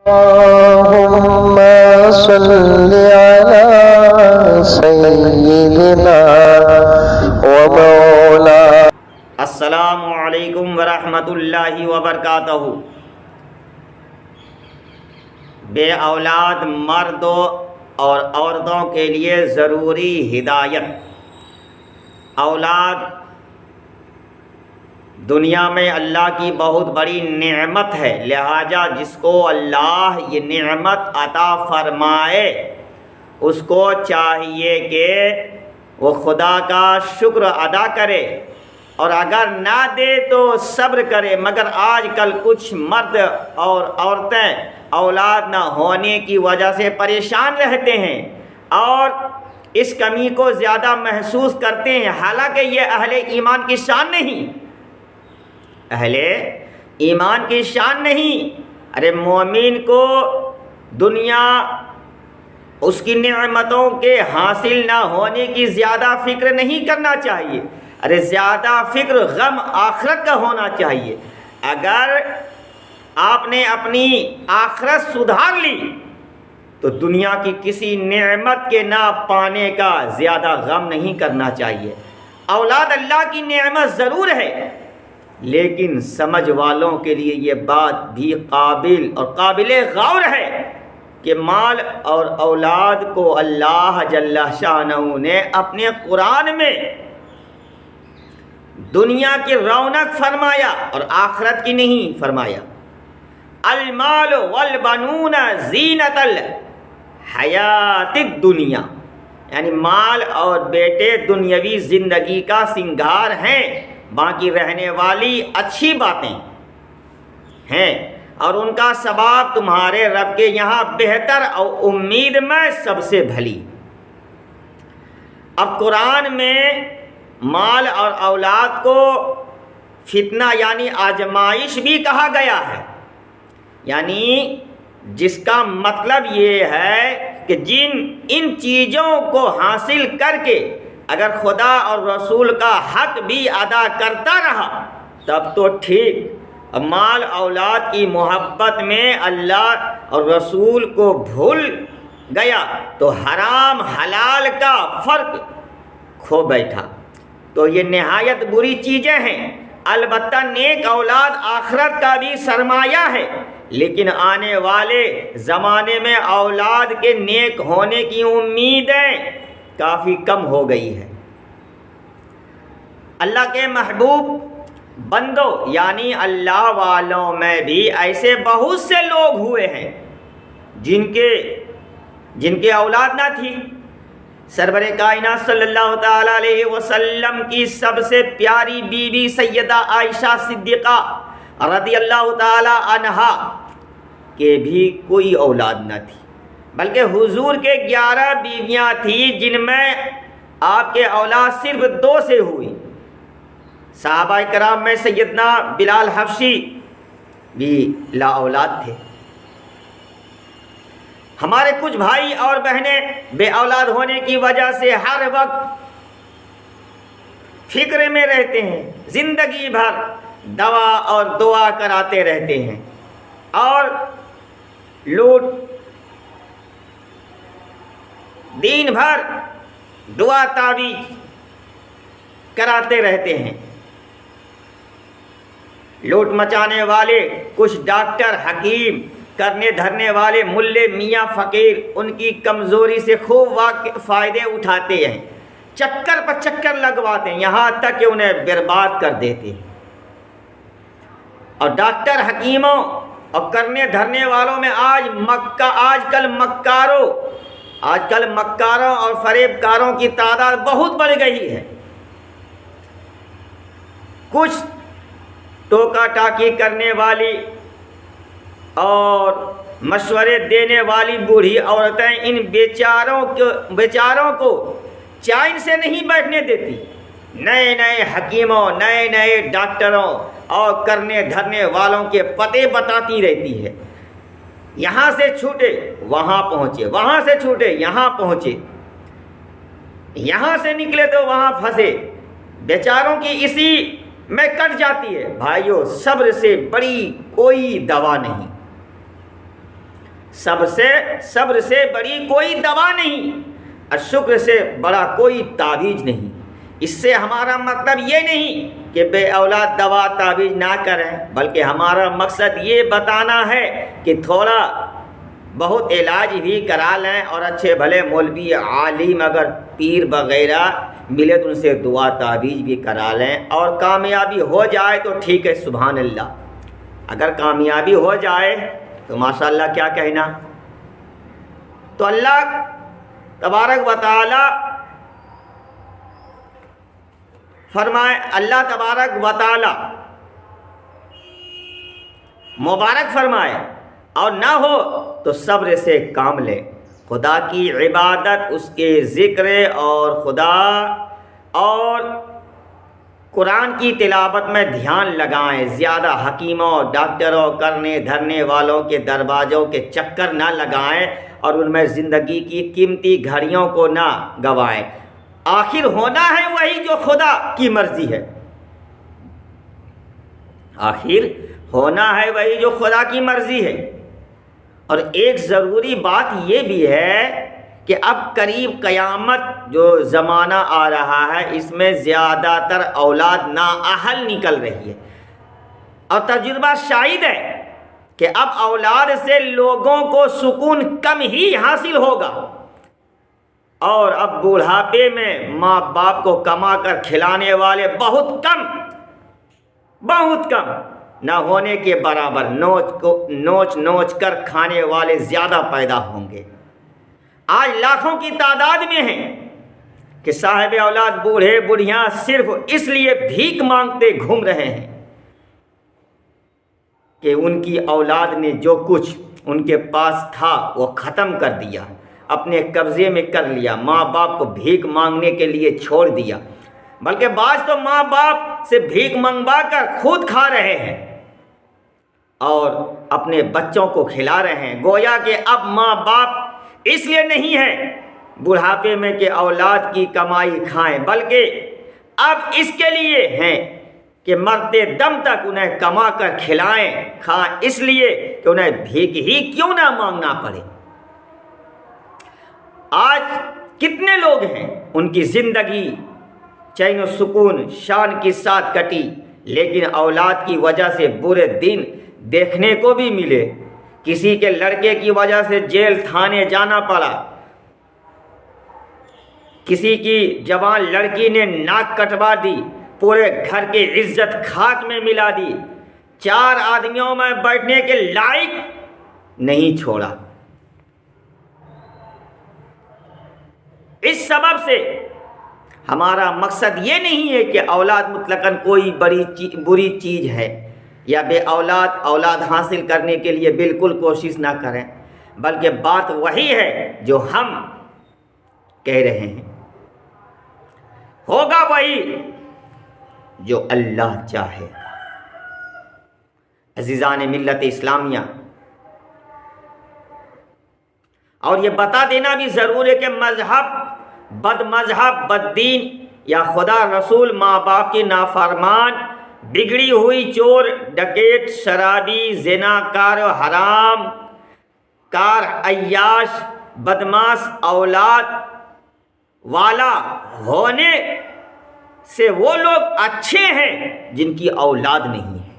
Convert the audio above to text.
اللهم صل على سيدنا ومولانا. السلام علیکم ورحمۃ اللہ وبرکاتہ. بے اولاد مردوں اور عورتوں کے لیے ضروری ہدایت. اولاد دنیا میں اللہ کی بہت بڑی نعمت ہے، لہذا جس کو اللہ یہ نعمت عطا فرمائے اس کو چاہیے کہ وہ خدا کا شکر ادا کرے، اور اگر نہ دے تو صبر کرے. مگر آج کل کچھ مرد اور عورتیں اولاد نہ ہونے کی وجہ سے پریشان رہتے ہیں اور اس کمی کو زیادہ محسوس کرتے ہیں، حالانکہ یہ اہل ایمان کی شان نہیں. اہل ایمان کی شان نہیں. ارے مومن کو دنیا اس کی نعمتوں کے حاصل نہ ہونے کی زیادہ فکر نہیں کرنا چاہیے. ارے زیادہ فکر غم آخرت کا ہونا چاہیے. اگر آپ نے اپنی آخرت سدھار لی تو دنیا کی کسی نعمت کے نہ پانے کا زیادہ غم نہیں کرنا چاہیے. اولاد اللہ کی نعمت ضرور ہے، لیکن سمجھ والوں کے لیے یہ بات بھی قابل غور ہے کہ مال اور اولاد کو اللہ جل شانہ نے اپنے قرآن میں دنیا کی رونق فرمایا اور آخرت کی نہیں فرمایا. المال والبنون زینت الحیات الدنیا، یعنی مال اور بیٹے دنیاوی زندگی کا سنگار ہیں، باقی رہنے والی اچھی باتیں ہیں اور ان کا ثواب تمہارے رب کے یہاں بہتر اور امید میں سب سے بھلی. اب قرآن میں مال اور اولاد کو فتنہ یعنی آزمائش بھی کہا گیا ہے، یعنی جس کا مطلب یہ ہے کہ ان چیزوں کو حاصل کر کے اگر خدا اور رسول کا حق بھی ادا کرتا رہا تب تو ٹھیک. مال اولاد کی محبت میں اللہ اور رسول کو بھول گیا تو حرام حلال کا فرق کھو بیٹھا. تو یہ نہایت بری چیزیں ہیں. البتہ نیک اولاد آخرت کا بھی سرمایہ ہے، لیکن آنے والے زمانے میں اولاد کے نیک ہونے کی امیدیں کافی کم ہو گئی ہے. اللہ کے محبوب بندوں یعنی اللہ والوں میں بھی ایسے بہت سے لوگ ہوئے ہیں جن کے اولاد نہ تھی. سرور کائنات صلی اللہ تعالی علیہ وسلم کی سب سے پیاری بیوی سیدہ عائشہ صدیقہ رضی اللہ تعالی عنہا کے بھی کوئی اولاد نہ تھی، بلکہ حضور کے 11 بیویاں تھیں جن میں آپ کے اولاد صرف 2 سے ہوئی. صحابہ کرام میں سیدنا بلال حبشی بھی لا اولاد تھے. ہمارے کچھ بھائی اور بہنیں بے اولاد ہونے کی وجہ سے ہر وقت فکر میں رہتے ہیں، زندگی بھر دوا اور دعا کراتے رہتے ہیں اور لوٹ دین بھر دعا تعویذ کراتے رہتے ہیں. لوٹ مچانے والے کچھ ڈاکٹر حکیم کرنے دھرنے والے ملے میاں فقیر ان کی کمزوری سے خوب فائدے اٹھاتے ہیں، چکر پر چکر لگواتے ہیں، یہاں تک کہ انہیں برباد کر دیتے ہیں. اور ڈاکٹر حکیموں اور کرنے دھرنے والوں میں آج کل مکاروں اور فریب کاروں کی تعداد بہت بڑھ گئی ہے. کچھ ٹوکا ٹاکی کرنے والی اور مشورے دینے والی بوڑھی عورتیں ان بیچاروں کو چین سے نہیں بیٹھنے دیتی. نئے حکیموں نئے ڈاکٹروں اور کرنے دھرنے والوں کے پتے بتاتی رہتی ہے. یہاں سے چھوٹے وہاں پہنچے، وہاں سے چھوٹے یہاں پہنچے، یہاں سے نکلے تو وہاں پھنسے. بیچاروں کی اسی میں کٹ جاتی ہے. بھائیو، صبر سے بڑی کوئی دوا نہیں. صبر سے بڑی کوئی دوا نہیں اور شکر سے بڑا کوئی تعویذ نہیں۔ اس سے ہمارا مطلب یہ نہیں کہ بے اولاد دوا تعویذ نہ کریں، بلکہ ہمارا مقصد یہ بتانا ہے کہ تھوڑا بہت علاج بھی کرا لیں، اور اچھے بھلے مولوی عالم اگر پیر وغیرہ ملے تو ان سے دعا تعویذ بھی کرا لیں، اور کامیابی ہو جائے تو ٹھیک ہے، سبحان اللہ۔ اگر کامیابی ہو جائے تو ماشاءاللہ کیا کہنا۔ تو اللہ تبارک و تعالی فرمائے، اللہ تبارک و تعالی مبارک فرمائے، اور نہ ہو تو صبر سے کام لے، خدا کی عبادت، اس کے ذکر اور خدا اور قرآن کی تلاوت میں دھیان لگائیں، زیادہ حکیموں ڈاکٹروں کرنے دھرنے والوں کے دروازوں کے چکر نہ لگائیں، اور ان میں زندگی کی قیمتی گھڑیوں کو نہ گوائیں۔ آخر ہونا ہے وہی جو خدا کی مرضی ہے، آخر ہونا ہے وہی جو خدا کی مرضی ہے۔ اور ایک ضروری بات یہ بھی ہے کہ اب قریب قیامت جو زمانہ آ رہا ہے، اس میں زیادہ تر اولاد نااہل نکل رہی ہے، اور تجربہ شاہد ہے کہ اب اولاد سے لوگوں کو سکون کم ہی حاصل ہوگا، اور اب بوڑھاپے میں ماں باپ کو کما کر کھلانے والے بہت کم نہ ہونے کے برابر نوچ کر کھانے والے زیادہ پیدا ہوں گے۔ آج لاکھوں کی تعداد میں ہیں کہ صاحب اولاد بوڑھے بوڑھیاں صرف اس لیے بھیک مانگتے گھوم رہے ہیں کہ ان کی اولاد نے جو کچھ ان کے پاس تھا وہ ختم کر دیا، اپنے قبضے میں کر لیا، ماں باپ کو بھیک مانگنے کے لیے چھوڑ دیا، بلکہ بعض تو ماں باپ سے بھیک منگوا کر خود کھا رہے ہیں اور اپنے بچوں کو کھلا رہے ہیں۔ گویا کہ اب ماں باپ اس لیے نہیں ہے بڑھاپے میں کہ اولاد کی کمائی کھائیں، بلکہ اب اس کے لیے ہیں کہ مرتے دم تک انہیں کما کر کھائیں، اس لیے کہ انہیں بھیک ہی کیوں نہ مانگنا پڑے۔ آج کتنے لوگ ہیں ان کی زندگی چین و سکون شان کے ساتھ کٹی، لیکن اولاد کی وجہ سے برے دن دیکھنے کو بھی ملے۔ کسی کے لڑکے کی وجہ سے جیل تھانے جانا پڑا، کسی کی جوان لڑکی نے ناک کٹوا دی، پورے گھر کی عزت خاک میں ملا دی، 4 آدمیوں میں بیٹھنے کے لائق نہیں چھوڑا۔ اس سبب سے ہمارا مقصد یہ نہیں ہے کہ اولاد مطلقاً کوئی بری چیز ہے، یا بے اولاد حاصل کرنے کے لیے بالکل کوشش نہ کریں، بلکہ بات وہی ہے جو ہم کہہ رہے ہیں، ہوگا وہی جو اللہ چاہے۔ عزیزان ملت اسلامیہ، اور یہ بتا دینا بھی ضرور ہے کہ مذہب بد دین یا خدا رسول ماں باپ کی نافرمان بگڑی ہوئی چور ڈکیٹ شرابی زنا کار حرام کار عیاش بدماش اولاد والا ہونے سے وہ لوگ اچھے ہیں جن کی اولاد نہیں ہے۔